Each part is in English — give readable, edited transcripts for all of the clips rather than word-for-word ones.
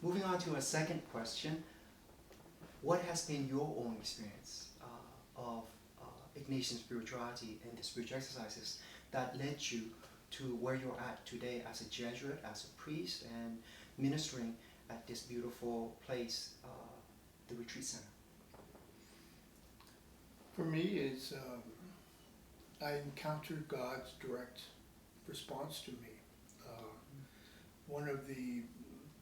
Moving on to a second question. What has been your own experience of Ignatian spirituality and the spiritual exercises that led you to where you're at today as a Jesuit, as a priest, and ministering at this beautiful place, the retreat center? For me, it's I encountered God's direct response to me. One of the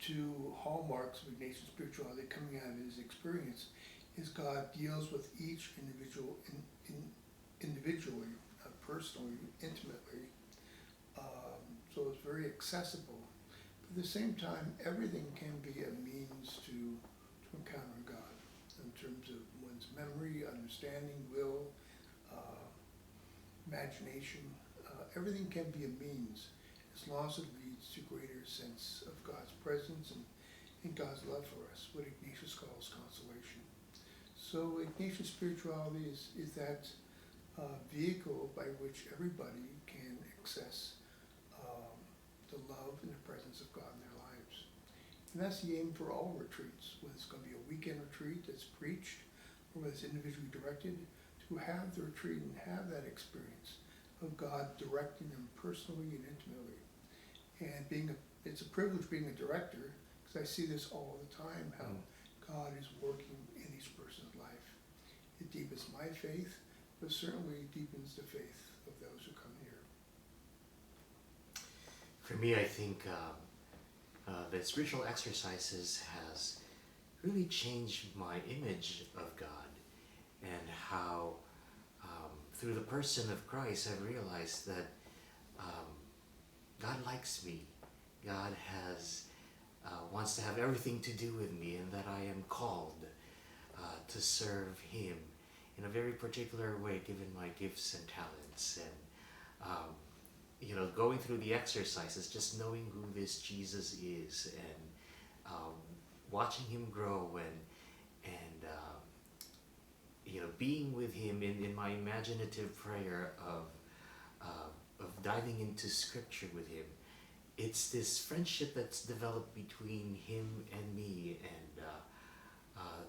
two hallmarks of Ignatian spirituality coming out of his experience is God deals with each individual individually, personally, intimately. So it's very accessible. But at the same time, everything can be a means to encounter God in terms of one's memory, understanding, will, imagination. Everything can be a means as long as it leads to greater sense of God's presence and God's love for us, what Ignatius calls consolation. So Ignatian spirituality is that vehicle by which everybody can access the love and the presence of God in their lives. And that's the aim for all retreats, whether it's going to be a weekend retreat that's preached or whether it's individually directed, to have the retreat and have that experience of God directing them personally and intimately. And it's a privilege being a director, because I see this all the time, how God is working in each person's life. It deepens my faith, but certainly deepens the faith of those who come here. For me, I think the spiritual exercises has really changed my image of God, and how through the person of Christ I've realized that God likes me. God wants to have everything to do with me, and that I am called to serve Him in a very particular way, given my gifts and talents. And going through the exercises, just knowing who this Jesus is, and watching Him grow, and being with Him in my imaginative prayer of diving into Scripture with Him. It's this friendship that's developed between Him and me, and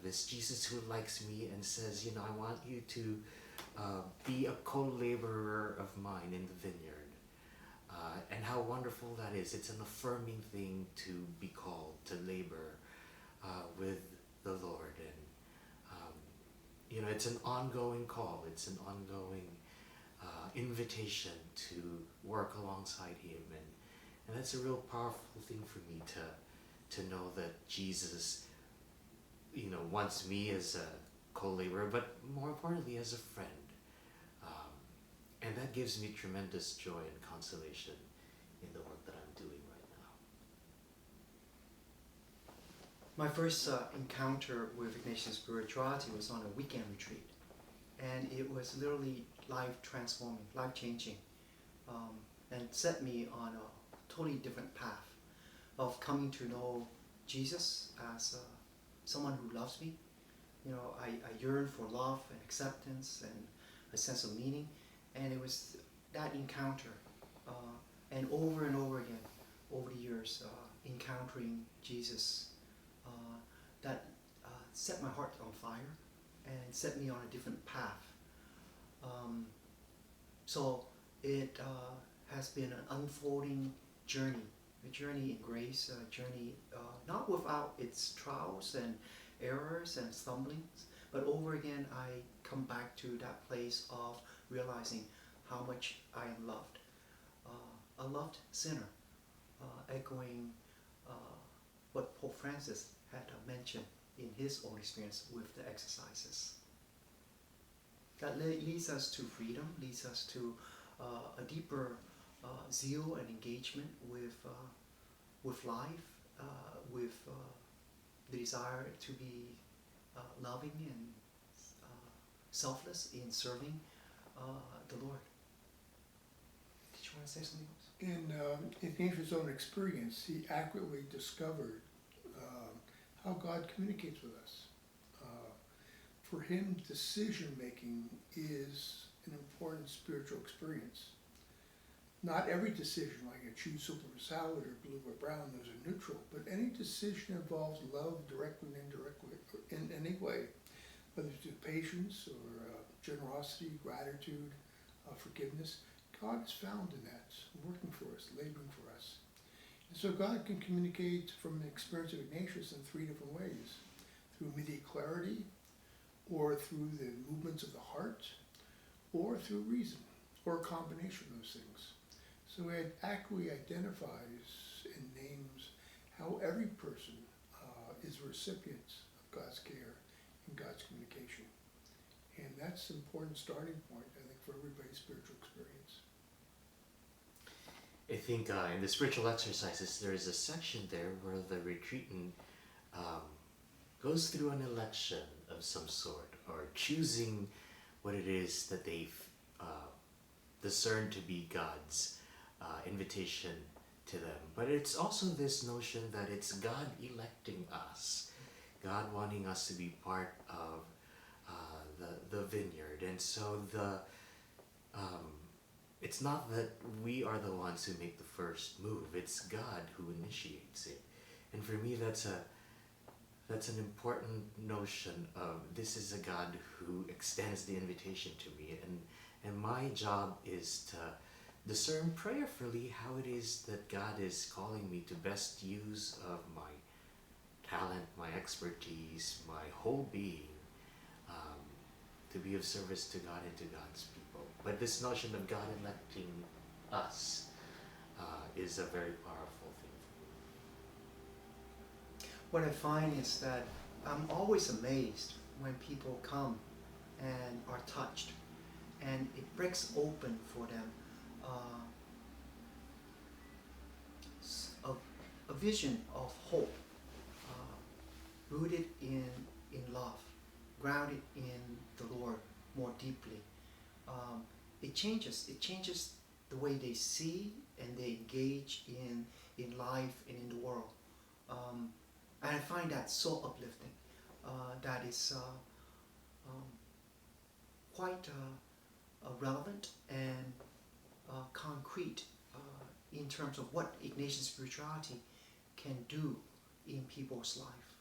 this Jesus who likes me and says, I want you to be a co-laborer of mine in the vineyard. And how wonderful that is. It's an affirming thing to be called to labor with the Lord. And it's an ongoing call. It's an ongoing invitation to work alongside Him. And that's a real powerful thing for me to know that Jesus, wants me as a co-laborer, but more importantly as a friend. And that gives me tremendous joy and consolation in the work that I'm doing right now. My first encounter with Ignatian spirituality was on a weekend retreat, and it was literally life-transforming, life-changing, and set me on a totally different path of coming to know Jesus as someone who loves me. I yearn for love and acceptance and a sense of meaning, and it was that encounter, and over again, over the years, encountering Jesus, that set my heart on fire and set me on a different path. So it has been an unfolding journey, a journey in grace, a journey not without its trials and errors and stumblings, but over again I come back to that place of realizing how much I am loved, a loved sinner, echoing what Pope Francis had mentioned in his own experience with the exercises. That leads us to freedom, leads us to a deeper zeal and engagement with life, with the desire to be loving and selfless in serving the Lord. Did you want to say something else? In Ignatius' own experience, he accurately discovered how God communicates with us. For him, decision-making is an important spiritual experience. Not every decision, like I choose soup or salad or blue or brown, those are neutral, but any decision involves love directly and indirectly in any way, whether it's through patience or generosity, gratitude, forgiveness. God is found in that, working for us, laboring for us. And so God can communicate from the experience of Ignatius in three different ways: through immediate clarity, or through the movements of the heart, or through reason, or a combination of those things. So it accurately identifies and names how every person is a recipient of God's care and God's communication. And that's an important starting point, I think, for everybody's spiritual experience. I think in the spiritual exercises, there is a section there where the retreatant goes through an election of some sort, or choosing what it is that they've discerned to be God's invitation to them. But it's also this notion that it's God electing us, God wanting us to be part of the vineyard. And so it's not that we are the ones who make the first move, it's God who initiates it. And for me, that's an important notion of this is a God who extends the invitation to me, and my job is to discern prayerfully how it is that God is calling me to best use of my talent, my expertise, my whole being, to be of service to God and to God's people. But this notion of God electing us is a very powerful thing for me. What I find is that I'm always amazed when people come and are touched, and it breaks open for them a vision of hope, rooted in love, grounded in the Lord more deeply. It changes the way they see and they engage in life and in the world. And I find that so uplifting. That is quite relevant and concrete in terms of what Ignatian spirituality can do in people's life.